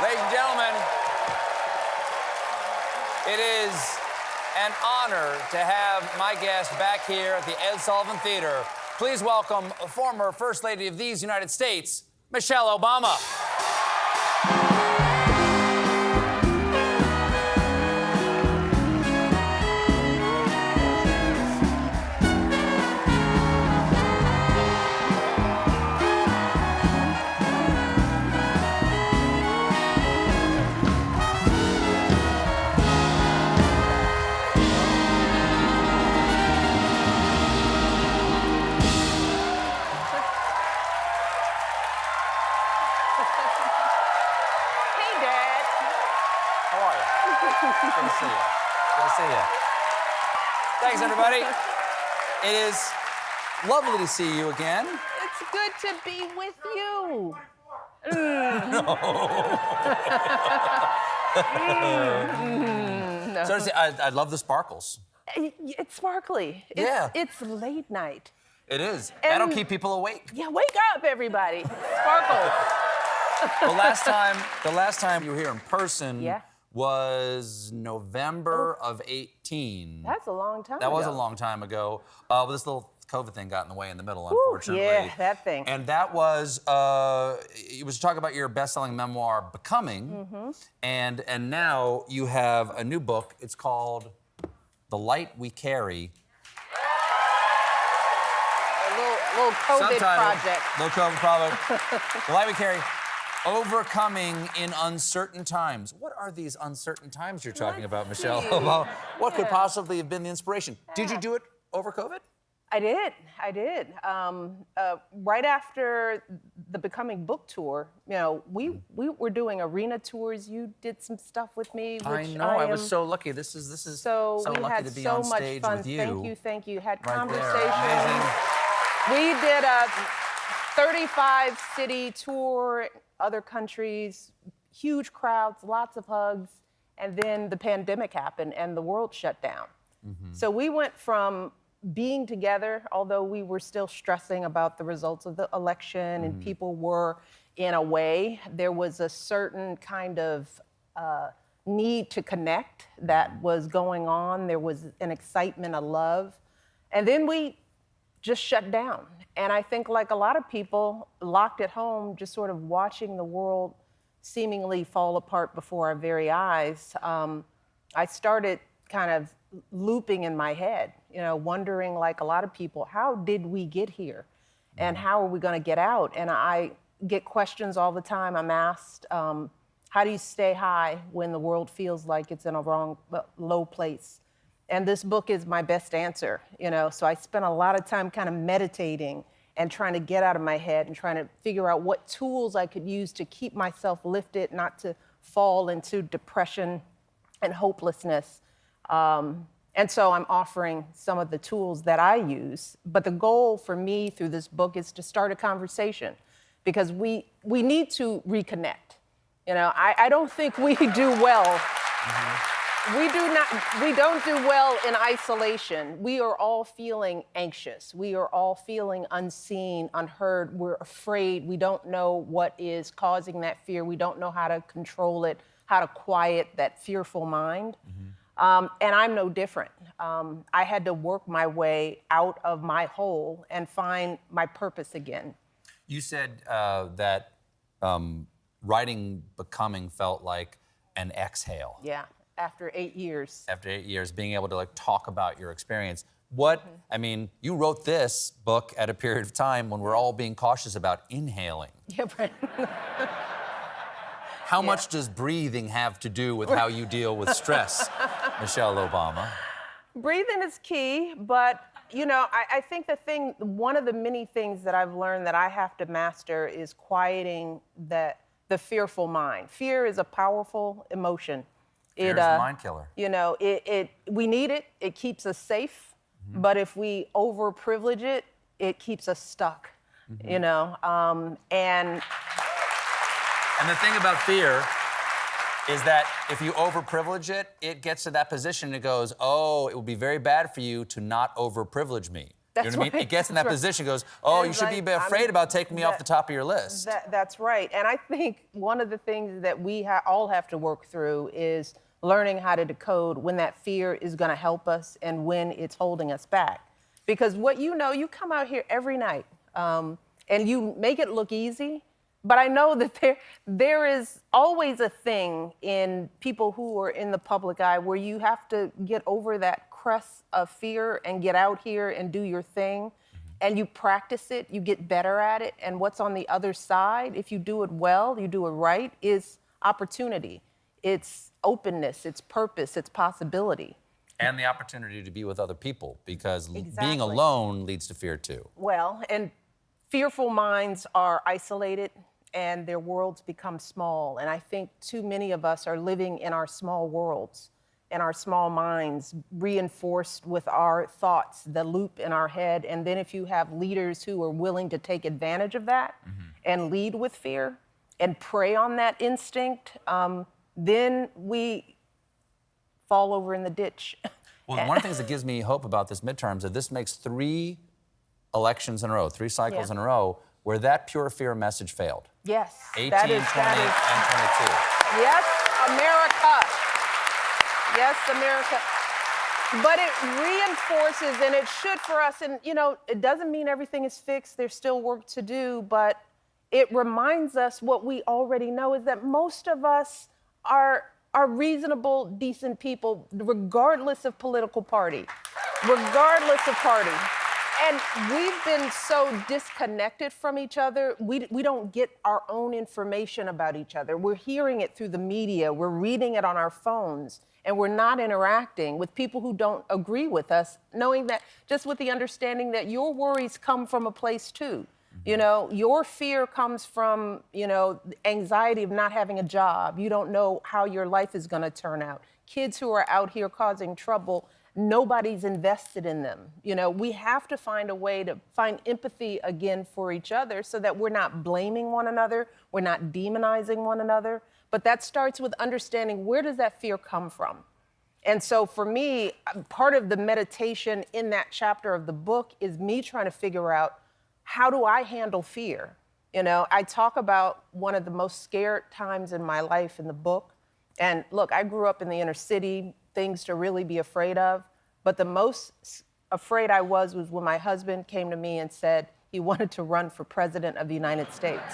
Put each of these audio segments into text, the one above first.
Ladies and gentlemen, it is an honor to have my guest back here at the Ed Sullivan Theater. Please welcome former First Lady of these United States, Michelle Obama. Good to see you. Good to see you. Thanks, everybody. It is lovely to see you again. It's good to be with you. No. So I love the sparkles. It's sparkly. It's late night. It is. That'll keep people awake. Yeah, wake up, everybody. Sparkles. The last time you were here in person was November of 18. That's a long time ago. That was a long time ago. But this little COVID thing got in the way in the middle, unfortunately. Yeah, that thing. And that was, it was to talk about your best-selling memoir, Becoming. And now you have a new book. It's called The Light We Carry. A little COVID project. Little COVID project. The Light We Carry. Overcoming in uncertain times. What are these uncertain times you're talking about, Michelle? What could possibly have been the inspiration? Did you do it over COVID? I did. Right after the Becoming book tour, you know, we were doing arena tours. You did some stuff with me. Which I know. I was so lucky. This is so lucky to be on stage with you. Thank you. Had right conversations. We did a 35-city tour. Other countries, huge crowds, lots of hugs, and then the pandemic happened and the world shut down. So we went from being together, although we were still stressing about the results of the election and people were in a way, there was a certain kind of need to connect that was going on. There was an excitement, a love, and then we just shut down. And I think like a lot of people locked at home, just sort of watching the world seemingly fall apart before our very eyes, I started kind of looping in my head, you know, wondering like a lot of people, how did we get here? And how are we gonna get out? And I get questions all the time. I'm asked, how do you stay high when the world feels like it's in a low place? And this book is my best answer, you know, so I spent a lot of time kind of meditating and trying to get out of my head and trying to figure out what tools I could use to keep myself lifted, not to fall into depression and hopelessness. And so I'm offering some of the tools that I use. But the goal for me through this book is to start a conversation because we need to reconnect. You know, I don't think we do well. We don't do well in isolation. We are all feeling anxious. We are all feeling unseen, unheard. We're afraid. We don't know what is causing that fear. We don't know how to control it, how to quiet that fearful mind. And I'm no different. I had to work my way out of my hole and find my purpose again. You said that writing Becoming felt like an exhale. Yeah. After 8 years. After 8 years, being able to like talk about your experience. What, I mean, you wrote this book at a period of time when we're all being cautious about inhaling. Yeah, right. How much does breathing have to do with how you deal with stress, Michelle Obama? Breathing is key, but you know, I think one of the many things that I've learned that I have to master is quieting the fearful mind. Fear is a powerful emotion. Fear is a mind killer. You know, we need it. It keeps us safe. But if we overprivilege it, it keeps us stuck. You know, and the thing about fear is that if you overprivilege it, it gets to that position and it goes, oh, it would be very bad for you to not overprivilege me. That's You know what I mean? right. It gets in that That's right. position, goes, oh, And you it's should like, be afraid about taking me off the top of your list. That's right. And I think one of the things that we all have to work through is learning how to decode when that fear is going to help us and when it's holding us back. Because what you know, you come out here every night and you make it look easy. But I know that there is always a thing in people who are in the public eye where you have to get over that crest of fear and get out here and do your thing. And you practice it, you get better at it. And what's on the other side, if you do it well, you do it right, is opportunity. It's openness, it's purpose, it's possibility. And the opportunity to be with other people, because being Exactly. alone leads to fear too. Well, and fearful minds are isolated and their worlds become small. And I think too many of us are living in our small worlds and our small minds, reinforced with our thoughts, the loop in our head. And then if you have leaders who are willing to take advantage of that and lead with fear and prey on that instinct, then we fall over in the ditch. Well, one of the things that gives me hope about this midterms is this makes 3 elections in a row, 3 cycles in a row, where that pure fear message failed. Yes. 18, that 20, is, and 22. Yes, America. Yes, America. But it reinforces, and it should for us, and you know, it doesn't mean everything is fixed. There's still work to do, but it reminds us what we already know, is that most of us are reasonable, decent people, regardless of political party. Regardless of party. And we've been so disconnected from each other, we don't get our own information about each other. We're hearing it through the media, we're reading it on our phones, and we're not interacting with people who don't agree with us, knowing that, just with the understanding that your worries come from a place too. You know, your fear comes from, you know, anxiety of not having a job. You don't know how your life is going to turn out. Kids who are out here causing trouble, nobody's invested in them. You know, we have to find a way to find empathy again for each other so that we're not blaming one another, we're not demonizing one another. But that starts with understanding, where does that fear come from? And so for me, part of the meditation in that chapter of the book is me trying to figure out, how do I handle fear? You know, I talk about one of the most scared times in my life in the book. And look, I grew up in the inner city, things to really be afraid of. But the most afraid I was when my husband came to me and said he wanted to run for president of the United States.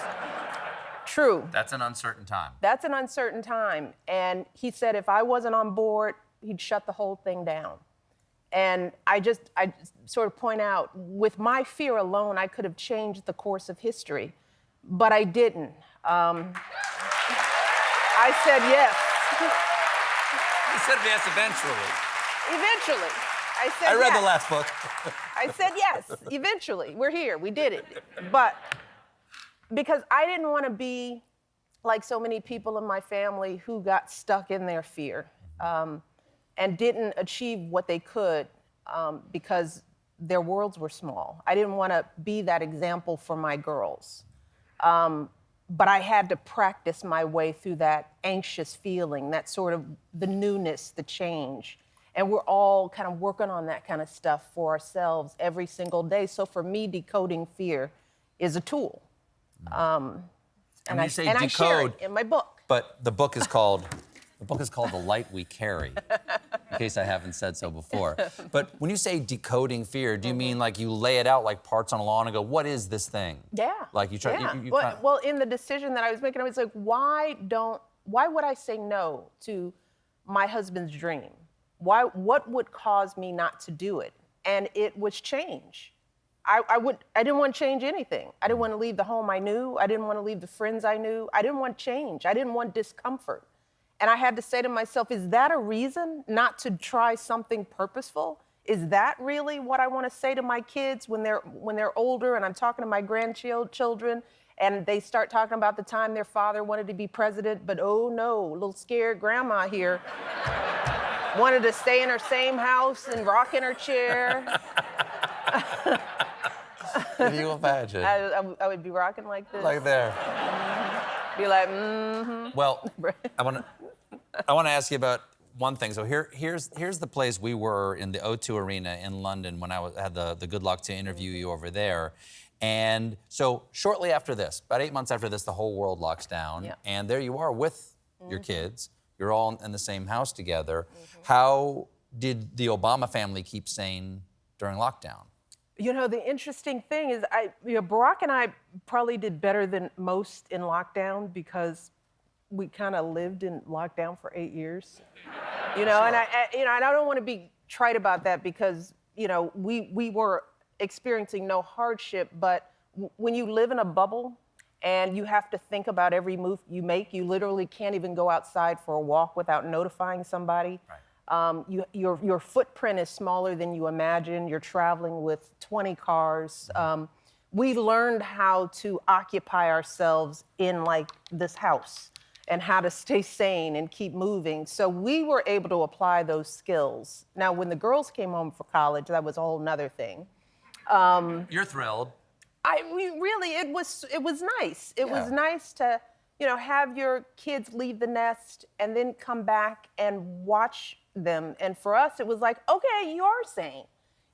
True. That's an uncertain time. That's an uncertain time. And he said if I wasn't on board, he'd shut the whole thing down. And I sort of point out, with my fear alone, I could have changed the course of history, but I didn't. I said yes. You said yes eventually. Eventually. I said I read yes. the last book. I said yes, eventually. We're here, we did it. But because I didn't want to be like so many people in my family who got stuck in their fear. And didn't achieve what they could because their worlds were small. I didn't want to be that example for my girls. But I had to practice my way through that anxious feeling, that sort of the newness, the change. And we're all kind of working on that kind of stuff for ourselves every single day. So for me, decoding fear is a tool. And when you say I share decode, it in my book. but the book is called The Light We Carry, in case I haven't said so before. But when you say decoding fear, do you mean like you lay it out like parts on a lawn and go, what is this thing? Yeah. Like you try. Yeah. You Well, in the decision that I was making, I was like, why would I say no to my husband's dream? What would cause me not to do it? And it was change. I didn't want to change anything. I didn't want to leave the home I knew. I didn't want to leave the friends I knew. I didn't want change. I didn't want discomfort. And I had to say to myself, is that a reason not to try something purposeful? Is that really what I want to say to my kids when they're older and I'm talking to my grandchildren and they start talking about the time their father wanted to be president, but oh no, little scared grandma here wanted to stay in her same house and rock in her chair. Can you imagine? I would be rocking like this. Like there. Be like, mm-hmm. Well, I want to ask you about one thing. So here's the place we were in the O2 Arena in London when I had the good luck to interview you over there. And so shortly after this, about 8 months after this, the whole world locks down. Yeah. And there you are with your kids. You're all in the same house together. How did the Obama family keep sane during lockdown? You know, the interesting thing is, Barack and I probably did better than most in lockdown because we kind of lived in lockdown for 8 years. You know, and and I don't want to be trite about that because, you know, we were experiencing no hardship, but when you live in a bubble and you have to think about every move you make, you literally can't even go outside for a walk without notifying somebody. Right. Your footprint is smaller than you imagine. You're traveling with 20 cars. We learned how to occupy ourselves in like this house and how to stay sane and keep moving. So we were able to apply those skills. Now, when the girls came home for college, that was a whole nother thing. You're thrilled. It was nice. It was nice to, you know, have your kids leave the nest and then come back and watch them. And for us, it was like, okay, you are sane.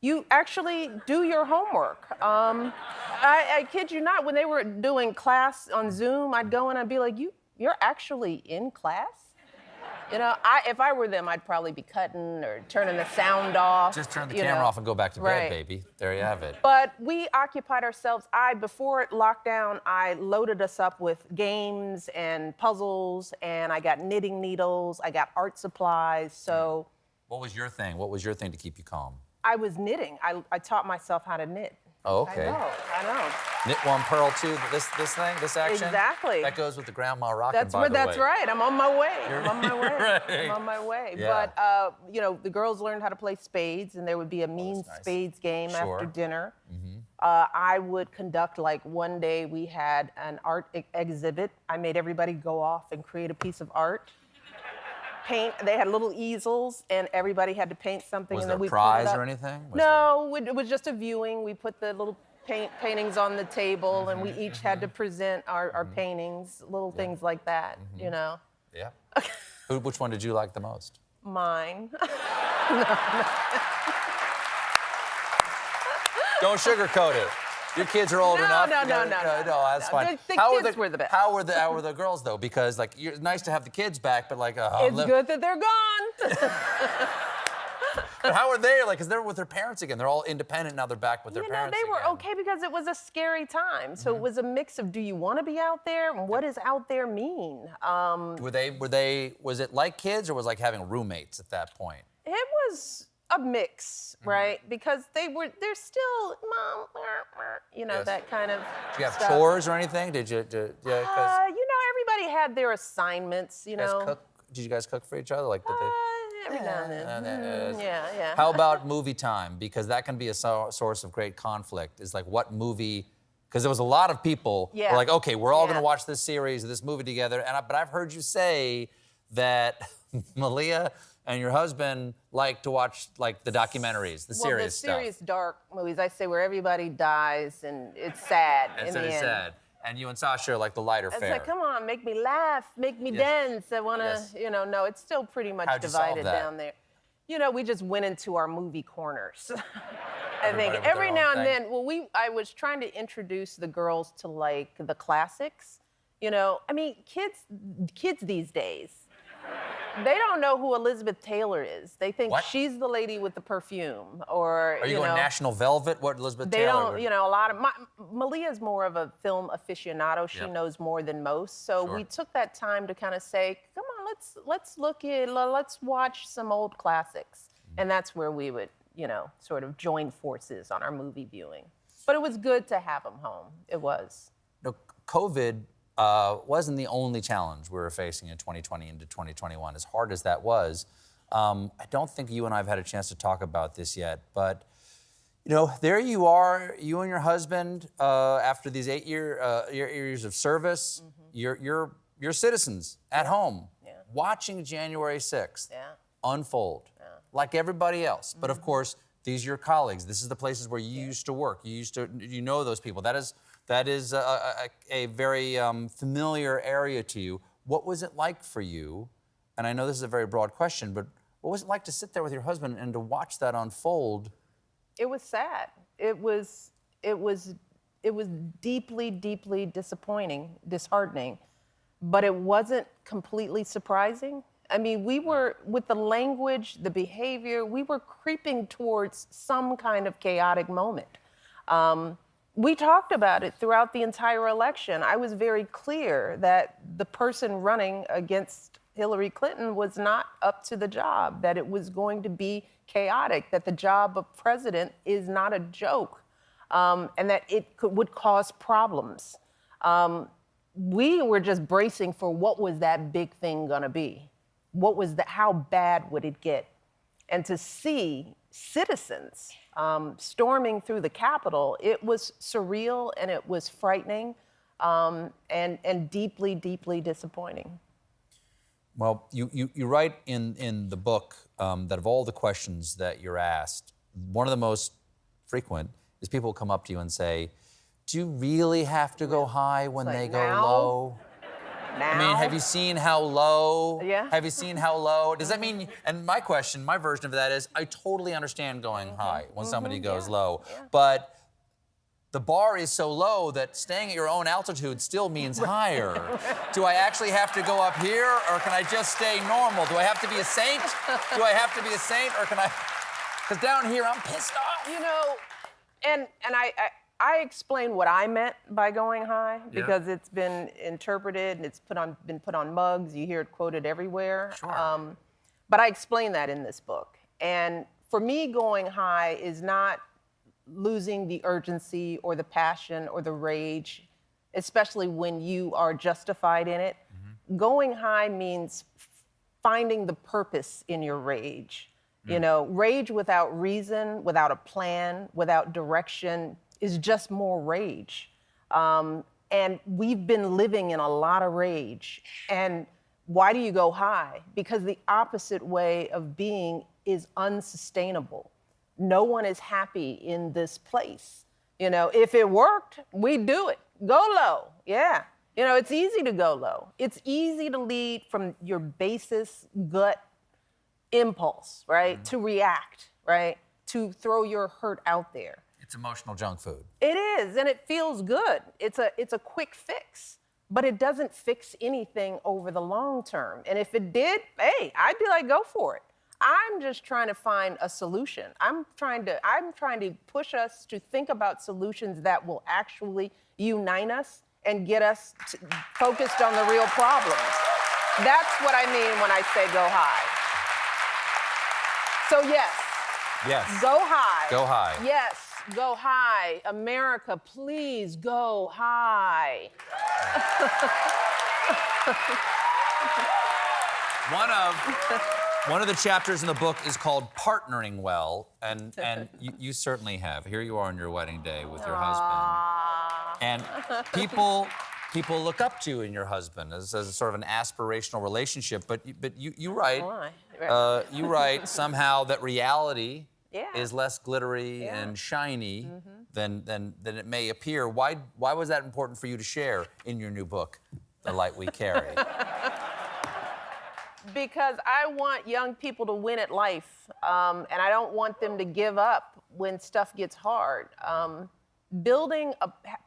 You actually do your homework. I kid you not, when they were doing class on Zoom, I'd go and I'd be like, you're actually in class? You know, if I were them, I'd probably be cutting or turning the sound off. Just turn the camera off and go back to bed, baby. There you have it. But we occupied ourselves. Before lockdown, I loaded us up with games and puzzles, and I got knitting needles, I got art supplies, so. What was your thing? What was your thing to keep you calm? I was knitting. I taught myself how to knit. Oh, okay. I know. Knit one, purl two, this action? Exactly. That goes with the grandma rockin', That's right. I'm on my way. I'm on my way. Right. I'm on my way. Yeah. But, you know, the girls learned how to play spades, and there would be a mean nice. spades game Sure. after dinner. I would conduct, like, one day we had an art exhibit. I made everybody go off and create a piece of art. Paint. They had little easels, and everybody had to paint something. Was and there then we a prize put it up. or anything? No, it was just a viewing. We put the little paintings on the table, and we each had to present our paintings, little things like that, you know. Yeah. Which one did you like the most? Mine. Don't sugarcoat it. Your kids are old enough. No, that's fine. The kids were the best. How were the girls though? Because like, it's nice to have the kids back, but like, It's good that they're gone. But how are they? Like, because they're with their parents again. They're all independent now. They're back with their You know, parents. they were again. okay because it was a scary time. So it was a mix of, do you want to be out there, and what does out there mean? Was it like kids, or was it like having roommates at that point? It was a mix, right? Because they're still, Mom, you know, that kind of Did you have stuff. chores or anything? Did you? You know, everybody had their assignments, you know. Cook? Did you guys cook for each other? Like, did they? Every now and then. Yeah. How about movie time? Because that can be a source of great conflict. Is like, what movie? Because there was a lot of people who were like, okay, we're all going to watch this series or this movie together. But I've heard you say that Malia and your husband like to watch like the documentaries, the serious stuff. The serious dark movies, I say, where everybody dies and it's sad in the end. It's sad. And you and Sasha are like the lighter fare. It's like, come on, make me laugh, make me dance. I want to, you know, no, it's still pretty much How'd you solve divided that? down there. You know, we just went into our movie corners. I Everybody think with their every own now and thing. then, I was trying to introduce the girls to like the classics. You know, I mean, kids these days, they don't know who Elizabeth Taylor is. They think she's the lady with the perfume, or Are you going know, National Velvet? What Elizabeth they Taylor? don't, you know, a lot of Malia's more of a film aficionado. She knows more than most. So we took that time to kind of say, come on, let's watch some old classics. And that's where we would, you know, sort of join forces on our movie viewing. But it was good to have them home. It was. No, COVID wasn't the only challenge we were facing in 2020 into 2021. As hard as that was, I don't think you and I have had a chance to talk about this yet, but you know, there you are, you and your husband, after these 8 years of service, you're citizens at home, watching January 6th unfold, like everybody else. But of course, these are your colleagues. This is the places where you used to work. You know those people. That is a very familiar area to you. What was it like for you and I know this is a very broad question, but what was it like to sit there with your husband and to watch that unfold? It was sad. It was deeply, deeply disappointing, disheartening, but it wasn't completely surprising. I mean, we were, with the language, the behavior, we were creeping towards some kind of chaotic moment. We talked about it throughout the entire election. I was very clear that the person running against Hillary Clinton was not up to the job, that it was going to be chaotic, that the job of president is not a joke, and that it would cause problems. We were just bracing for what was that big thing gonna be? How bad would it get? And to see citizens storming through the Capitol, it was surreal and it was frightening and deeply, deeply disappointing. Well, you write in the book that of all the questions that you're asked, one of the most frequent is people come up to you and say, do you really have to go high when they go low? Now? I mean, have you seen how low? Yeah. Have you seen how low? Does that mean, and my question, my version of that is, I totally understand going high when somebody goes low, but the bar is so low that staying at your own altitude still means higher. Do I actually have to go up here, or can I just stay normal? Do I have to be a saint? Do I have to be a saint, or can I? Because down here, I'm pissed off. You know, and I explain what I meant by going high because it's been interpreted and it's been put on mugs. You hear it quoted everywhere. Sure. But I explain that in this book. And for me, going high is not losing the urgency or the passion or the rage, especially when you are justified in it. Going high means finding the purpose in your rage. You know, rage without reason, without a plan, without direction is just more rage. And we've been living in a lot of rage. And why do you go high? Because the opposite way of being is unsustainable. No one is happy in this place. You know, if it worked, we'd do it. Go low, yeah. You know, it's easy to go low. It's easy to lead from your basest gut impulse, right? To react, right? To throw your hurt out there. It's emotional junk food. It is, and it feels good. It's a quick fix, but it doesn't fix anything over the long term. And if it did, hey, I'd be like, go for it. I'm just trying to find a solution. I'm trying to push us to think about solutions that will actually unite us and get us focused on the real problems. That's what I mean when I say go high. So yes. Yes. Go high. Go high. Yes, go high. America, please go high. One of the chapters in the book is called Partnering Well, and you certainly have. Here you are on your wedding day with your husband. And people look up to you and your husband as a sort of an aspirational relationship, but you write, you write somehow that reality is less glittery and shiny than it may appear. Why was that important for you to share in your new book, The Light We Carry? Because I want young people to win at life, and I don't want them to give up when stuff gets hard.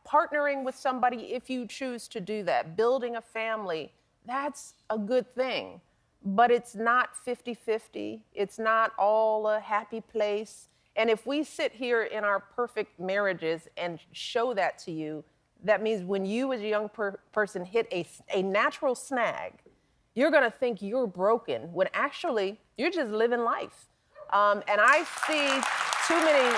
Partnering with somebody, if you choose to do that, building a family, that's a good thing. But it's not 50-50. It's not all a happy place. And if we sit here in our perfect marriages and show that to you, that means when you as a young person hit a natural snag, you're gonna think you're broken when actually you're just living life. And I see too many,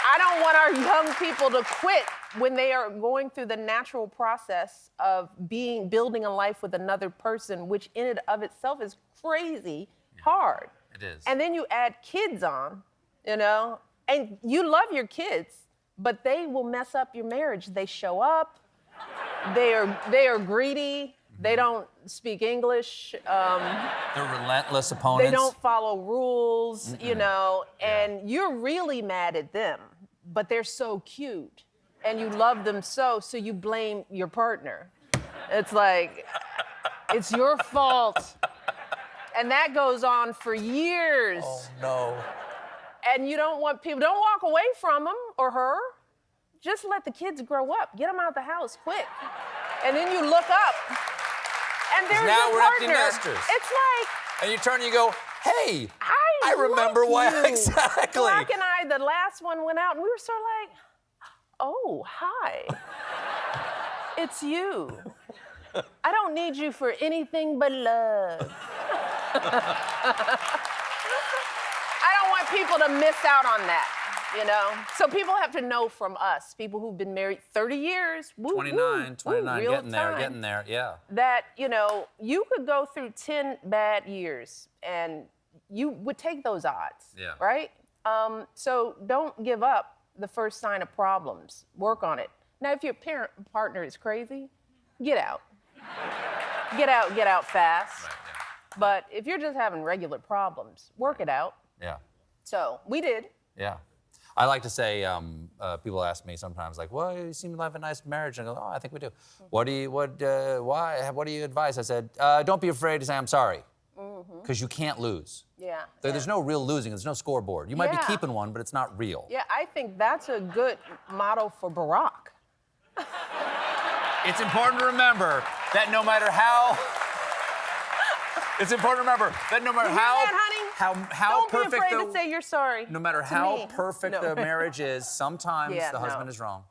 I don't want our young people to quit when they are going through the natural process of building a life with another person, which in and of itself is crazy hard. It is. And then you add kids on, you know, and you love your kids, but they will mess up your marriage. They show up, they are greedy, they don't speak English. They're relentless opponents. They don't follow rules, you know, and you're really mad at them, but they're so cute and you love them so you blame your partner. It's like, It's your fault. And that goes on for years. Oh, no. And you don't want people, don't walk away from him or her. Just let the kids grow up. Get them out the house quick. And then you look up, and there's now your we're partner. empty nesters. It's like, And you turn and you go, hey, I remember like why. you. Exactly. Black and I, the last one went out, and we were sort of like, oh, hi. It's you. I don't need you for anything but love. I don't want people to miss out on that, you know? So people have to know from us, people who've been married 30 years, 29, real getting time, there, yeah. that, you know, you could go through 10 bad years and you would take those odds, Yeah. right? So don't give up the first sign of problems. Work on it. Now, if your partner is crazy, get out. Get out fast. Right, yeah. But if you're just having regular problems, work it out. Yeah. So we did. Yeah. I like to say, people ask me sometimes, like, well, you seem to have a nice marriage. And I go, oh, I think we do. What do you advise? I said, don't be afraid to say I'm sorry. Because you can't lose. Yeah. There's no real losing. There's no scoreboard. You might be Yeah. keeping one, but it's not real. Yeah, I think that's a good motto for Barack. It's important to remember that no matter how... It's important to remember that no matter You hear how... that, honey? How Don't perfect be afraid the... to say you're sorry. No matter to how me. perfect No. the marriage is, sometimes Yeah, the no. husband is wrong.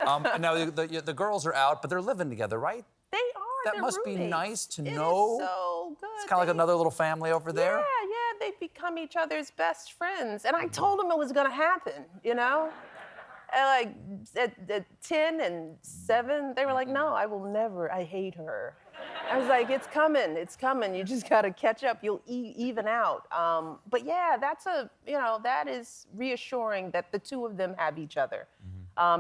Now, the girls are out, but they're living together, right? They are. That they're must be roommates. nice to It is know. so good. It's kind of like another little family over there. Yeah, they become each other's best friends. And I told them it was gonna happen, you know? And like at 10 and 7, they were like, no, I will never, I hate her. I was like, it's coming. You just gotta catch up. You'll even out. But yeah, that is reassuring that the two of them have each other.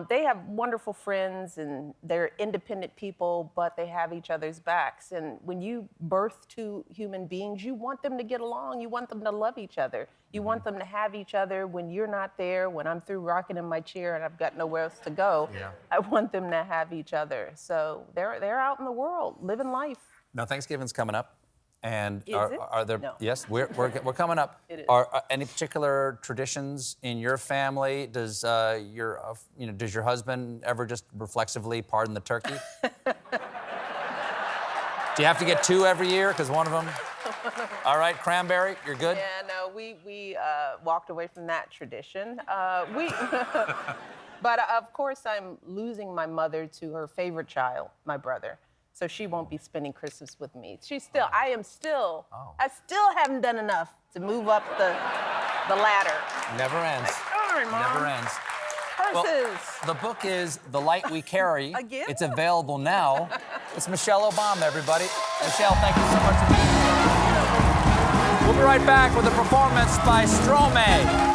They have wonderful friends and they're independent people, but they have each other's backs. And when you birth two human beings, you want them to get along. You want them to love each other. You want them to have each other when you're not there, when I'm through rocking in my chair and I've got nowhere else to go. Yeah. I want them to have each other. So they're out in the world, living life. Now, Thanksgiving's coming up. And Is it? are there? No. Yes, we're coming up. It is. Are any particular traditions in your family? Does does your husband ever just reflexively pardon the turkey? Do you have to get 2 every year? Because one of them. All right, cranberry, you're good. Yeah, no, we walked away from that tradition. But of course, I'm losing my mother to her favorite child, my brother. So she won't be spending Christmas with me. I still haven't done enough to move up the ladder. Never ends. Darn, Mom. Never ends. Curses. Well, the book is The Light We Carry. Again? It's available now. It's Michelle Obama, everybody. Michelle, thank you so much for being here. We'll be right back with a performance by Stromae.